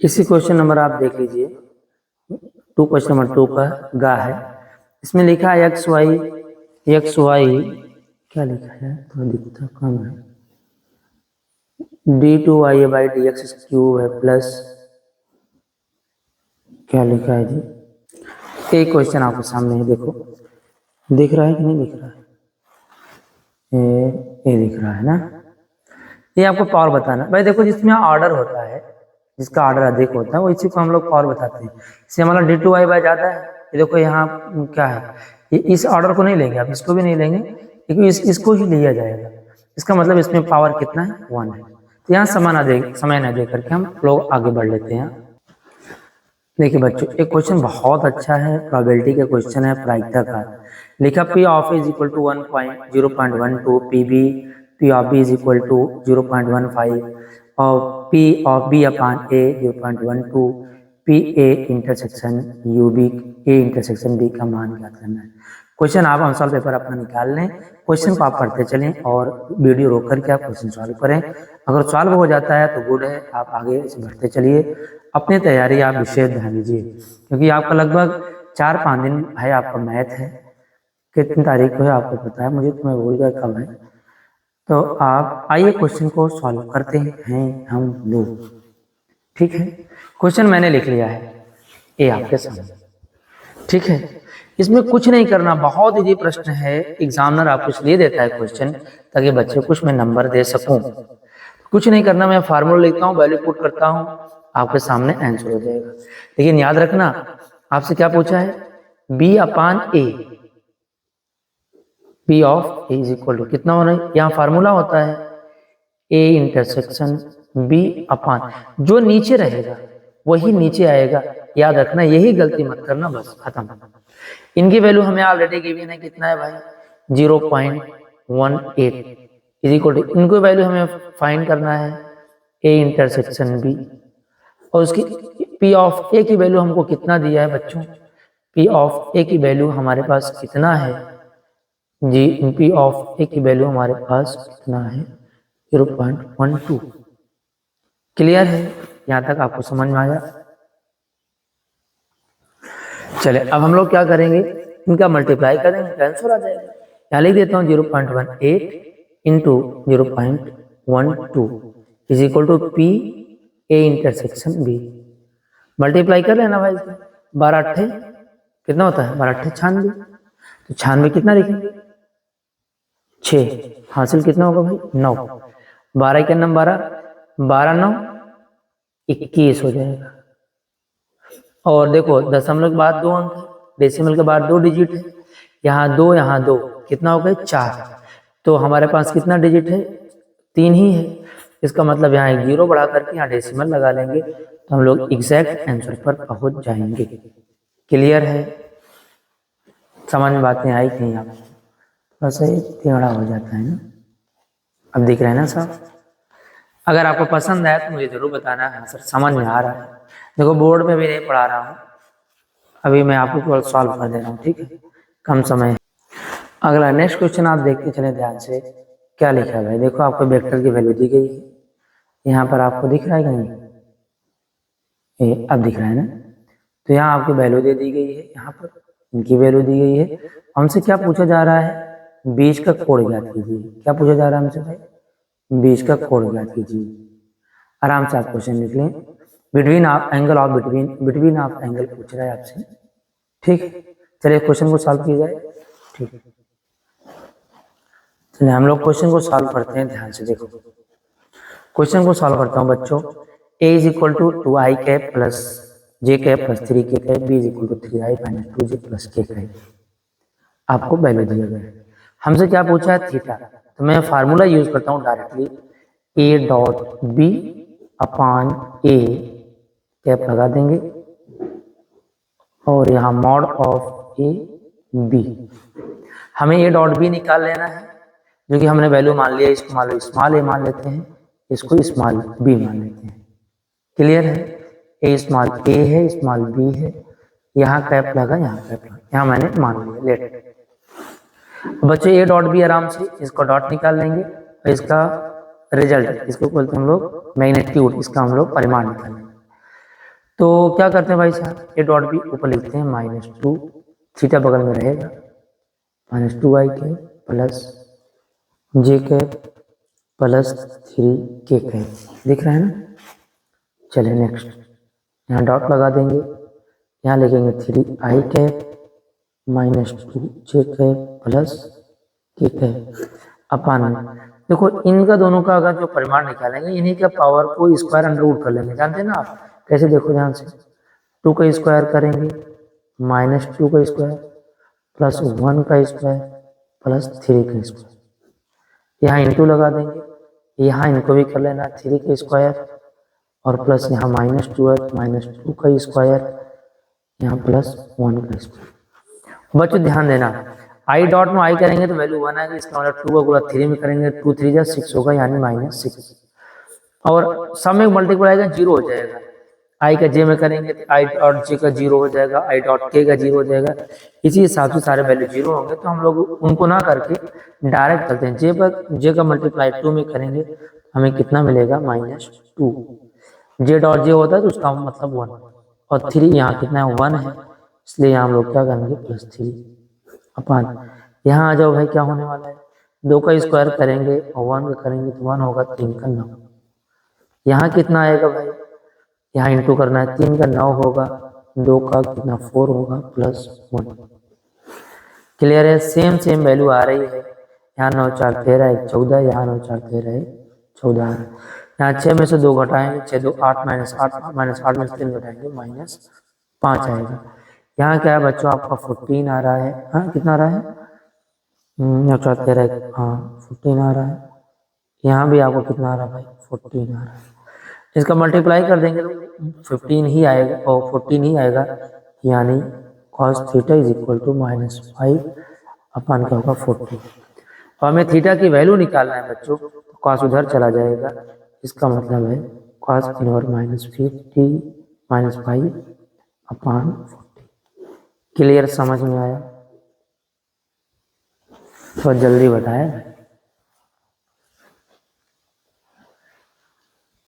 इसी question number आप देख लीजिए, क्वेश्चन नंबर 2 का गा है। इसमें लिखा है एक्स वाई क्या लिखा है, थोड़ा दिखता कम है, d2y by D x cube है प्लस क्या लिखा है जी। एक क्वेश्चन आपके सामने है, देखो दिख रहा है कि नहीं दिख रहा है, ये दिख रहा है ना। ये आपको पावर बताना भाई। देखो जिसमें ऑर्डर होता है, जिसका ऑर्डर अधिक होता है वो इसी को हम लोग पावर बताते हैं। इससे हमारा d2y बाई ज़्यादा है। ये देखो यहाँ क्या है, ये इस ऑर्डर को नहीं लेंगे आप, इसको भी नहीं लेंगे क्योंकि इसको ही लिया जाएगा। इसका मतलब इसमें पावर कितना है, 1 है। तो यहाँ समय न दे करके हम लोग आगे बढ़ लेते हैं। देखिए बच्चों, एक क्वेश्चन बहुत अच्छा है, प्रोबेबिलिटी का क्वेश्चन है, प्रायिकता का। लिखा P of is equal to 0.12, P of B is equal to 0.15 और P of B upon A 0.12, P A intersection U B A intersection B का मान ज्ञात करना है। क्वेश्चन आप आंसर पेपर अपना निकाल लें, क्वेश्चन को आप पढ़ते चलें और वीडियो रोक करके आप क्वेश्चन सॉल्व करें। अगर सॉल्व हो जाता है तो गुड है, आप आगे से बढ़ते चलिए। अपनी तैयारी आप विशेष ध्यान दीजिए क्योंकि आपका लगभग 4-5 दिन है, आपका मैथ है। कितनी तारीख को है आपको पता है, मुझे तो मैं भूल गया कब है। तो आप आइए क्वेश्चन को सॉल्व करते हैं हम लोग, ठीक है। क्वेश्चन मैंने लिख लिया है, ये आपके सामने, ठीक है। इसमें कुछ नहीं करना, बहुत इजी प्रश्न है। एग्जामिनर आपको इसलिए देता है क्वेश्चन ताकि बच्चे कुछ मैं नंबर दे सकूं। कुछ नहीं करना, मैं फार्मूला लिखता हूँ, वैल्यू पुट करता हूँ, आपके सामने आंसर हो जाएगा। लेकिन याद रखना, आपसे क्या पूछा है, B upon A, P of A is equal to कितना होना है, यहाँ फार्मूला होता है A इंटरसेक्शन B अपान, जो नीचे रहेगा वही नीचे आएगा। याद रखना, यही गलती मत करना, बस खत्म। इनकी वैल्यू हमें ऑलरेडी गिवन है, कितना है भाई, 0.18 इज इक्वल टू, इनको वैल्यू हमें फाइंड करना है A इंटरसेक्शन B, और उसकी P ऑफ A की वैल्यू हमको कितना दिया है बच्चों, P ऑफ A की वैल्यू हमारे पास कितना है जी, P ऑफ A की वैल्यू हमारे पास कितना है, 0.12। क्लियर है, यहाँ तक आपको समझ में आया। चले अब हम लोग क्या करेंगे, इनका मल्टीप्लाई करेंगे, आंसर आ जाएगा। यहाँ लिख देता हूँ 0.18 into 0.12 is equal to P A intersection B। Multiply कर लेना भाई, 12 अट्ठे कितना होता है, 12 अट्ठे 96, तो 96 कितना लिखेंगे, 6 हासिल कितना होगा भाई, 9। 12 के नंबर 12 9 21 हो जाएगा। और देखो दशमलव के बाद 2 अंक है, डेसिमल के बाद 2 डिजिट है, यहाँ 2 कितना हो गया, 4। तो हमारे पास कितना डिजिट है, 3 ही है। इसका मतलब यहाँ एक 0 बढ़ा करके यहाँ डेसिमल लगा लेंगे तो हम लोग एग्जैक्ट आंसर पर पहुंच जाएंगे। क्लियर है, समझ में बातें आई थी आप, बस ये टेढ़ा हो जाता है ना। अब दिख रहा है ना साहब, अगर आपको पसंद आया तो मुझे जरूर बताना, हाँ सर समझ में आ रहा है। देखो बोर्ड में भी नहीं पढ़ा रहा हूँ, अभी मैं आपको केवल सॉल्व कर दे रहा हूँ, ठीक है, कम समय। अगला नेक्स्ट क्वेश्चन आप देखते चले ध्यान से, क्या लिखा है भाई। देखो आपको वेक्टर की वैल्यू दी गई है, यहाँ पर आपको दिख रहा है कि नहीं, ये अब दिख रहा है ना। तो यहाँ आपकी वैल्यू दे दी गई है, यहाँ पर इनकी वैल्यू दी गई है। हमसे क्या पूछा जा रहा है, बीच का कोण ज्ञात कीजिए। क्या पूछा जा रहा है हमसे भाई, बीच का कोण ज्ञात कीजिए। आराम से आप क्वेश्चन लिख लें, between of angle of between of angle पूछ रहा है आपसे, ठीक। चलिए क्वेश्चन को सॉल्व किया जाए, ठीक। चलिए हम लोग क्वेश्चन को सॉल्व करते हैं, ध्यान से देखो। क्वेश्चन को सॉल्व करता हूँ बच्चों। A is equal to 2i cap plus j cap plus 3k cap, B is equal to 3i minus 2j plus k cap. आपको वैल्यू दिया गया है, हमसे क्या पूछा है, थीटा। तो मैं फार्मूला यूज करता हूँ directly, A dot B upon A cap लगा देंगे और यहाँ मॉड ऑफ A B। हमें A डॉट B निकाल लेना है, जो कि हमने वैल्यू मान लिया, इसको मान लो स्मॉल a मान लेते हैं, इसको स्मॉल b मान लेते हैं। क्लियर है, ए स्मॉल a है, स्मॉल b है, यहाँ कैप लगा, यहाँ कैप लगा, यहाँ मैंने मान लिया, लेट। बच्चों a डॉट b आराम से इसको डॉट निकाल लेंगे और इसका रिजल्ट, इसको बोलते हैं हम लोग मैग्नीट्यूड, इसका हम लोग परिमाण निकालेंगे। तो क्या करते हैं भाई साहब, ए डॉट बी ऊपर लिखते हैं -2, थीटा बगल में रहेगा, -2i के प्लस जे कैप प्लस 3k कैप, दिख रहा है ना। चलिए नेक्स्ट, यहाँ डॉट लगा देंगे, यहाँ लिखेंगे 3i cap -2j cap plus k cap upon. देखो इनका दोनों का अगर जो परिमाण निकालेंगे, इन्हीं का पावर को स्क्वायर अंडर रूट कर लेंगे, जानते हैं ना आप कैसे, देखो ध्यान से, 2 का स्क्वायर करेंगे -2 का स्क्वायर प्लस 1 का स्क्वायर प्लस 3 का स्क्वायर, यहाँ इंटू लगा देंगे, यहाँ इनको भी कर लेना 3 का स्क्वायर और प्लस यहाँ -2 है, -2 का स्क्वायर, यहाँ प्लस 1 का स्क्वायर। बच्चों ध्यान देना, आई डॉट में आई करेंगे तो वैल्यू 1 आएगी, इसका मतलब 2 का गुणा 3 में करेंगे, 2 3 जा 6 होगा, यानी -6, और सब में मल्टीप्लाई आएगा 0 हो जाएगा। आई का जे में करेंगे तो आई डॉट जे का 0 हो जाएगा, आई डॉट के का 0 हो जाएगा, इसी हिसाब से सारे वैल्यू 0 होंगे। तो हम लोग उनको ना करके डायरेक्ट करते हैं, जे पर जे का मल्टीप्लाई 2 में करेंगे हमें कितना मिलेगा, -2। जे डॉट जे होता है तो उसका मतलब 1, और 3 यहाँ कितना है, 1 है, इसलिए यहाँ हम लोग क्या करेंगे, +3 अपान। यहाँ आ जाओ भाई, क्या होने वाला है, 2 का स्क्वायर करेंगे और 1 का करेंगे तो 1 होगा, 3 का 9। यहाँ कितना आएगा भाई, यहाँ इंटू करना है, 3 का 9 होगा, 2 का कितना 4 होगा प्लस 1। क्लियर है, सेम सेम वैल्यू आ रही है, यहाँ 9 4 13 1 14, यहाँ 9 4 13 1 14, यहाँ 6 में से 2 घटाएंगे, 6 2 8 -8 -8 में से 3 घटाएंगे -5 आएगा। यहाँ क्या है बच्चों, आपका 14 आ रहा है, हाँ कितना आ रहा है, 9 4 13 1, हाँ 14 आ रहा है। यहाँ भी आपको कितना आ रहा है भाई, 14 आ रहा है। इसका मल्टीप्लाई कर देंगे तो 15 ही आएगा और 14 ही आएगा, यानी cos theta is equal to -5 upon क्या होगा 40। और हमें थीटा की वैल्यू निकालना है बच्चों, तो cos उधर चला जाएगा, इसका मतलब है cos इनवर्स -50 -5 अपान 40। क्लियर, समझ में आया, थोड़ा जल्दी बताया।